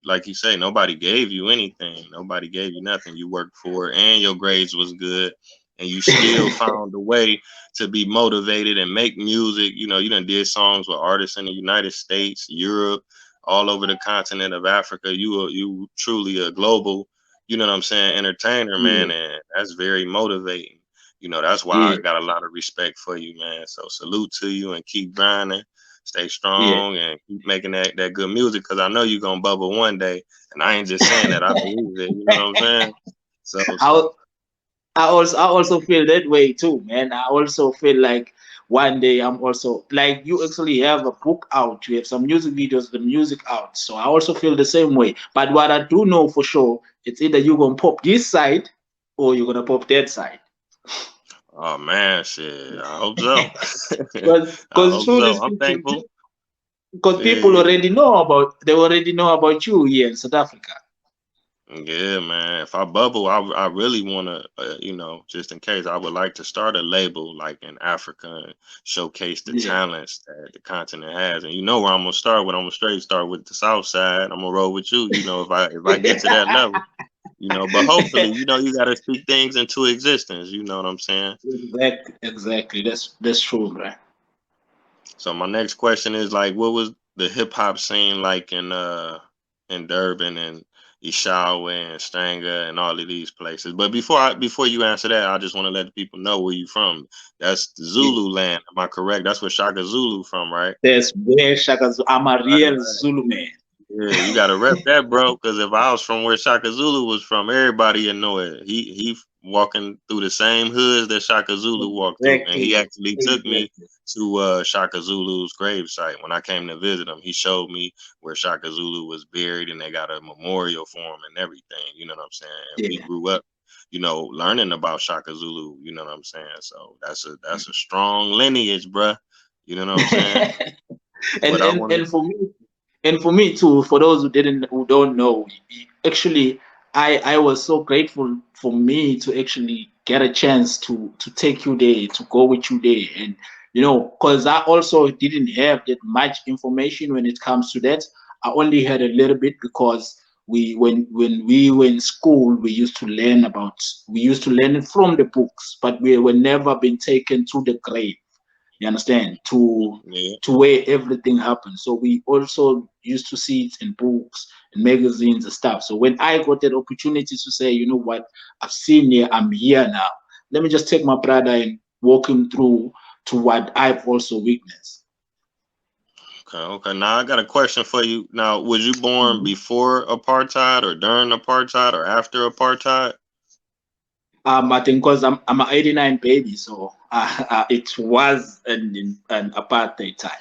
like you say, nobody gave you anything. Nobody gave you nothing. You worked for it, and your grades was good, and you still found a way to be motivated and make music. You done did songs with artists in the United States, Europe, all over the continent of Africa. You truly a global, you know what I'm saying, entertainer, Yeah, man, and that's very motivating. That's why yeah, I got a lot of respect for you, man. So salute to you and keep grinding, stay yeah. strong, and keep making that good music because I know you're gonna bubble one day. And I ain't just saying that, I believe it. You know what I'm saying? So I I also feel that way too, man. I also feel like one day I'm also like you actually have a book out, you have some music videos, the music out. So I also feel the same way. But what I do know for sure, it's either you're gonna pop this side or you're gonna pop that side. oh man, shit. I hope so. I Because hope truly so. I'm speaking, thankful. because people Yeah. already know about you here in South Africa. Yeah, man. If I bubble, I really want to, just in case, I would like to start a label like in Africa and showcase the Yeah. talents that the continent has. And you know where I'm gonna start with. I'm gonna straight start with the South Side. I'm gonna roll with you. If I get to that level, But hopefully, you gotta speak things into existence. You know what I'm saying? Exactly. That's true, bro. So my next question is like, what was the hip hop scene like in Durban and Ishawa and Stanger and all of these places? But before you answer that, I just want to let the people know where you from. That's Yeah. Zulu land. Am I correct? That's where Shaka Zulu from, right? That's where Shaka Zulu. I'm a Right, real right. Zulu man. Yeah, you gotta rep that, bro. Because if I was from where Shaka Zulu was from, everybody would know it. He walking through the same hoods that Shaka Zulu walked through, and he Exactly. actually took me Exactly. to Shaka Zulu's gravesite when I came to visit him. He showed me where Shaka Zulu was buried, and they got a memorial for him and everything. You know what I'm saying? And we Yeah. grew up, learning about Shaka Zulu. You know what I'm saying? So that's a strong lineage, bruh. You know what I'm saying? and But I and want to. and for me, too, for those who don't know, actually, I was so grateful for me to actually get a chance to take you there, to go with you there. And because I also didn't have that much information when it comes to that. I only had a little bit because when we were in school, we used to learn it from the books, but we were never been taken to the grave, you understand, Yeah. to where everything happens. So we also used to see it in books and magazines and stuff. So when I got that opportunity to say, you know what, I've seen here, I'm here now, let me just take my brother and walk him through to what I've also witnessed. Okay, okay. Now I got a question for you. Now, was you born Mhm. before apartheid or during apartheid or after apartheid? I think because I'm an '89 baby, so it was an apartheid time.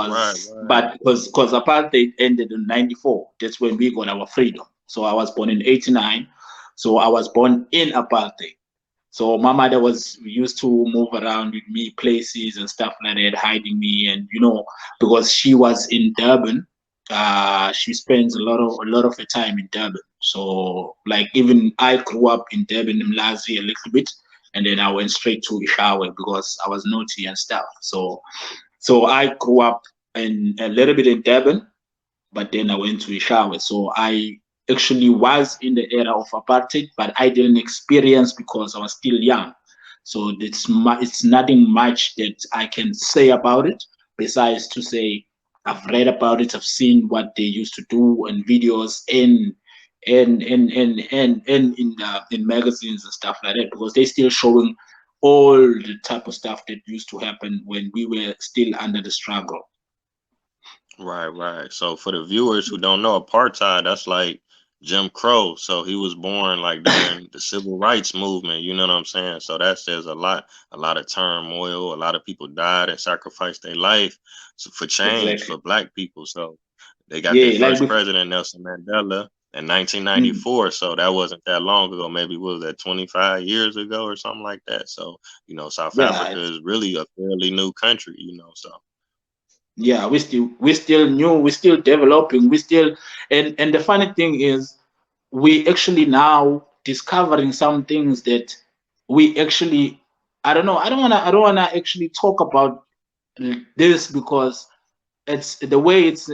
Right, right. But because apartheid ended in '94, that's when we got our freedom. So I was born in '89, so I was born in apartheid. So my mother was used to move around with me places and stuff like that, hiding me, and because she was in Durban, she spends a lot of her time in Durban. So like even I grew up in Durban in Mlazi a little bit, and then I went straight to Ishawe because I was naughty and stuff. So I grew up in a little bit in Durban, but then I went to Ishawe. So I actually was in the era of apartheid, but I didn't experience because I was still young. So it's nothing much that I can say about it besides to say I've read about it, I've seen what they used to do in videos in magazines and stuff like that because they're still showing all the type of stuff that used to happen when we were still under the struggle. Right, right. So for the viewers who don't know apartheid, that's like Jim Crow. So he was born like during the civil rights movement, you know what I'm saying? So that says a lot of turmoil, a lot of people died and sacrificed their life for change Exactly. for black people. So they got their Yeah, like first before. president, Nelson Mandela, in 1994. So that wasn't that long ago. Maybe what was that 25 years ago or something like that. So, South Yeah, Africa is really a fairly new country. So yeah, we still new, we're still developing, we still, and the funny thing is, we actually now discovering some things that we actually, I don't know, I don't wanna actually talk about this because it's the way it's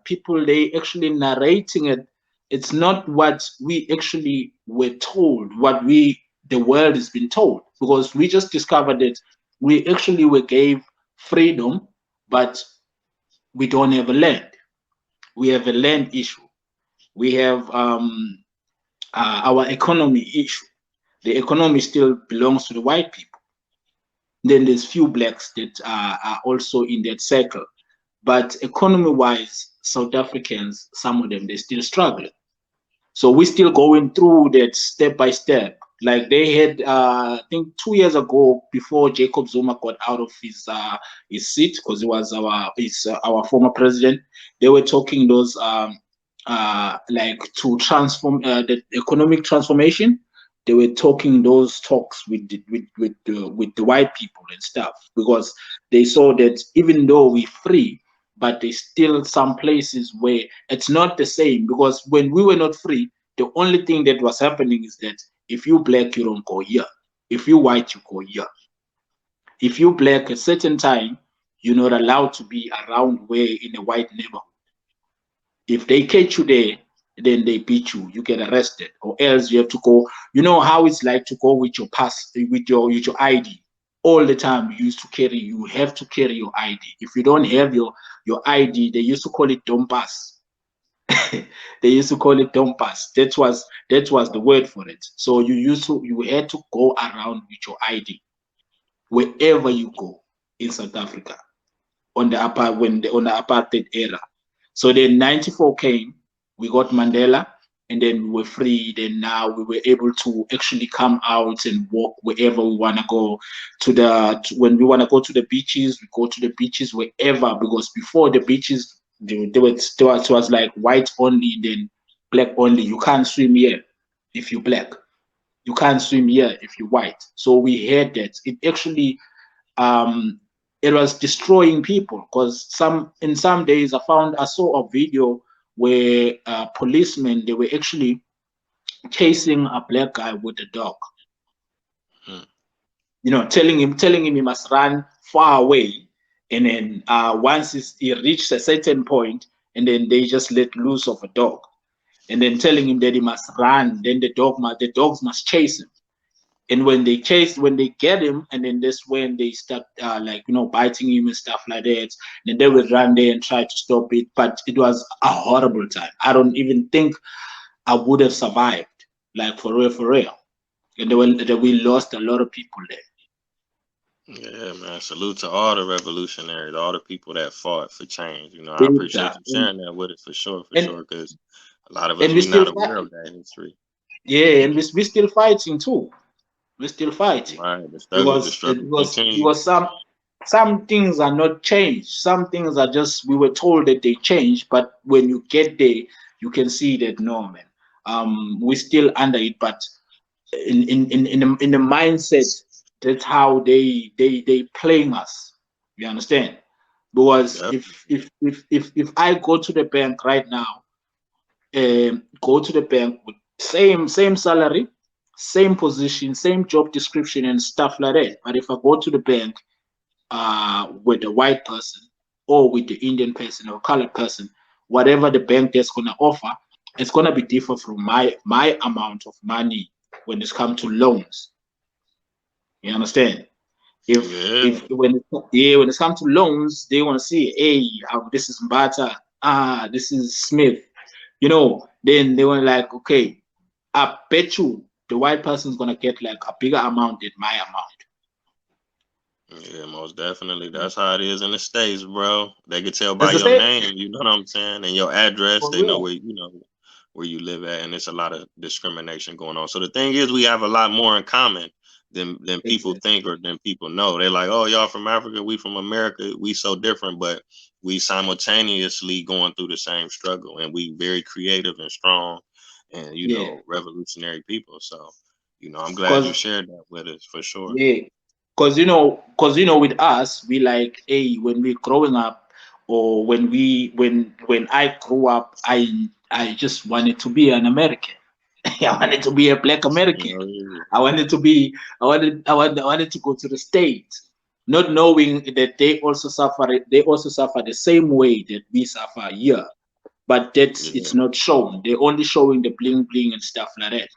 people they actually narrating it. It's not what we actually were told, what we the world has been told, because we just discovered that we actually were gave freedom, but we don't have a land. We have a land issue. We have our economy issue. The economy still belongs to the white people. Then there's few blacks that are also in that circle. But economy-wise, South Africans, some of them, they still struggling. So we're still going through that step by step. Like they had, I think 2 years ago, before Jacob Zuma got out of his seat, because he was our former president, they were talking those like to transform the economic transformation. They were talking those talks with the white people and stuff, because they saw that even though we're free, but there's still some places where it's not the same, because when we were not free, the only thing that was happening is that if you black, you don't go here. If you white, you go here. If you black a certain time, you're not allowed to be around where in a white neighborhood. If they catch you there, then they beat you. You get arrested, or else you have to go. You know how it's like to go with your pass, with your ID all the time. You used to carry. You have to carry your ID. If you don't have your ID, they used to call it don't pass. They used to call it don't pass. That was the word for it. So you had to go around with your ID wherever you go in South Africa on the apartheid era. So then 94 came, we got Mandela, and then we were free. Then now we were able to actually come out and walk wherever we want to go. When we want to go to the beaches, we go to the beaches wherever, because before the beaches, it was like white only, then black only. You can't swim here if you're black. You can't swim here if you're white. So we had that. It actually um, it was destroying people, because some days I saw a video where policemen, they were actually chasing a black guy with a dog, Hmm. telling him he must run far away, and then once he reached a certain point, and then they just let loose of a dog, and then telling him that he must run, then the dogs must chase him. And when they get him, and then that's when they start like biting him and stuff like that. And they would run there and try to stop it, but it was a horrible time. I don't even think I would have survived, like for real, for real. And we lost a lot of people there. Yeah, man. Salute to all the revolutionaries, all the people that fought for change. I Big appreciate time. you sharing that with us for And sure, because a lot of us and we we still not fight. aware of that history. Yeah, and we still fighting too. We're still fighting, Right, the because struggle it continues. was some things are not changed. Some things are just we were told that they changed, but when you get there, you can see that no, man. We're still under it, but in the mindset, that's how they playing us. You understand? Because if Definitely. if if if if I go to the bank right now, go to the bank with same salary, same position, same job description and stuff like that. But if I go to the bank with a white person, or with the Indian person or colored person, whatever the bank is gonna offer, it's gonna be different from my amount of money when it's come to loans. You understand? Yeah. If when it's come to loans, they want to see, hey, this is Mbata, this is Smith, then they were like, okay, I bet you the white person's gonna get like a bigger amount than my amount. Yeah, most definitely. That's how it is in the States, bro. They could tell by That's the your same name, you know what I'm saying, and your address. for They know real. where you live at, and it's a lot of discrimination going on. So the thing is, we have a lot more in common than people Exactly. think or than people know. They're like, oh, y'all from Africa, we from America, we so different, but we simultaneously going through the same struggle, and we very creative and strong, and Yeah, revolutionary people. So I'm glad you cause shared that with us for sure. yeah, cause with us, we like, hey, when we growing up, or when I grew up, I just wanted to be an American. I wanted to be a black American. You know, I wanted to be, I wanted to go to the States. not knowing that they also suffer the same way that we suffer here, but that's Yeah. it's not shown. They're only showing the bling bling and stuff like that.